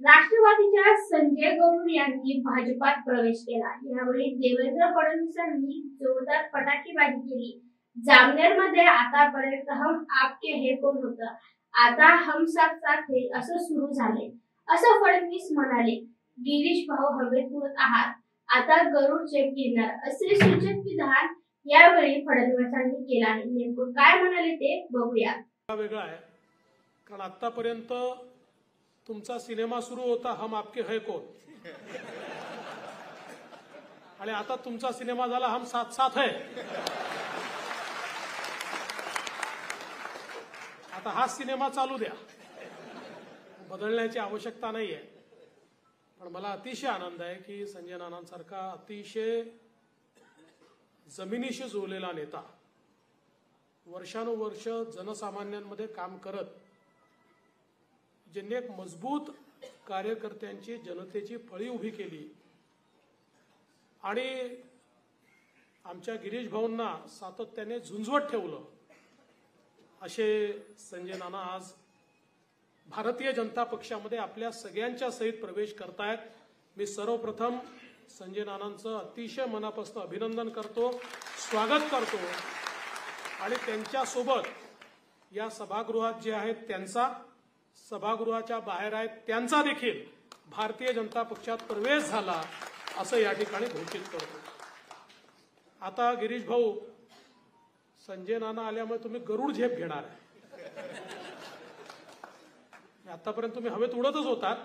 राष्ट्रवादीच्या संजय गौड यांनी भाजपात प्रवेश केला। यावेळी देवेंद्र फडणवीसांनी जोरदार फटाकेबाजी केली। जामनेरमध्ये आतापर्यंत हम आपके है कोण होतं, आता हम साथ साथ है असं सुरू झाले, असं फडणवीस म्हणाले। गिरीश भाऊ हवेत उडत आहात, आता गरुड झेप घेणार असे सूचक विधान यावेळी फडणवीसांनी केलं आहे। नेमकं काय म्हणाले ते बघूया। वेगळा आहे, कारण आतापर्यंत तुमचा सिनेमा सुरू होता हम आपके है कोण, आणि आता तुमचा सिनेमा झाला हम साथ साथ है। आता हा सिनेमा चालू द्या, बदलण्याची आवश्यकता नाहीये। पण मला अतिशय आनंद आहे की संजय नानांसारखा अतिशय जमिनीशी जोडलेला नेता, वर्षानुवर्ष जनसामान्यांमध्ये काम करत ज्यांनी एक मजबूत कार्यकर्त्यांची जनतेची फळी उभी केली आणि आमच्या गिरीश भाऊंना सातत्याने झुंजवत ठेवलं, असे संजय नाना आज भारतीय जनता पक्षामध्ये आपल्या सगळ्यांच्या सहित प्रवेश करतायत। मी सर्वप्रथम संजय नानांचं अतिशय मनापासून अभिनंदन करतो, स्वागत करतो आणि त्यांच्यासोबत या सभागृहात जे आहेत त्यांचा, सभागृहाच्या बाहेर आहेत त्यांचा देखील भारतीय जनता पक्षात प्रवेश झाला असं या ठिकाणी घोषित करतो। आता गिरीश भाऊ, संजय नाना आल्यामुळे तुम्ही गरुड झेप घेणार आहे। आतापर्यंत तुम्ही हवेत उडतच होतात,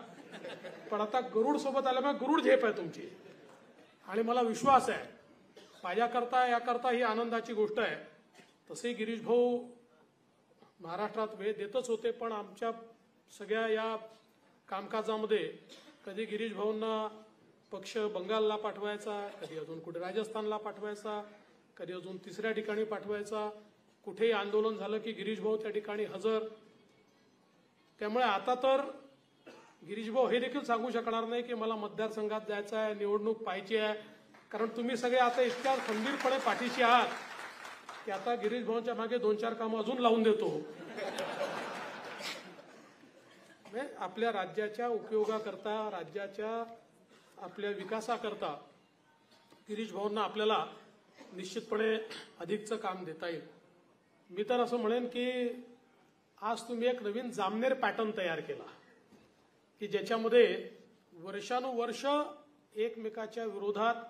पण आता गरुड सोबत आल्यामुळे गरुड झेप आहे तुमची, आणि मला विश्वास आहे माझ्याकरता याकरता ही आनंदाची गोष्ट आहे। तसे गिरीश भाऊ महाराष्ट्रात वेळ देतच होते, पण आमच्या सगळ्या या कामकाजामध्ये कधी गिरीश भाऊंना पक्ष बंगालला पाठवायचा, कधी अजून कुठे राजस्थानला पाठवायचा, कधी अजून तिसऱ्या ठिकाणी पाठवायचा, कुठेही आंदोलन झालं की गिरीश भाऊ त्या ठिकाणी हजर। त्यामुळे आता तर गिरीश भाऊ हे देखील सांगू शकणार नाही की मला मतदारसंघात जायचं आहे, निवडणूक पाहायची आहे, कारण तुम्ही सगळे आता इतक्या खंबीरपणे पाठीशी आहात की आता गिरीश भाऊंच्या मागे 2-4 कामं अजून लावून देतो। आपल्या राज्याच्या उपयोगाकरता, राज्याच्या आपल्या विकासाकरता गिरीश भाऊंना आपल्याला निश्चितपणे अधिकचं काम देता येईल। मी तर असं म्हणेन की आज तुम्ही एक नवीन जामनेर पॅटर्न तयार केला की ज्याच्यामध्ये वर्षानुवर्ष एकमेकाच्या विरोधात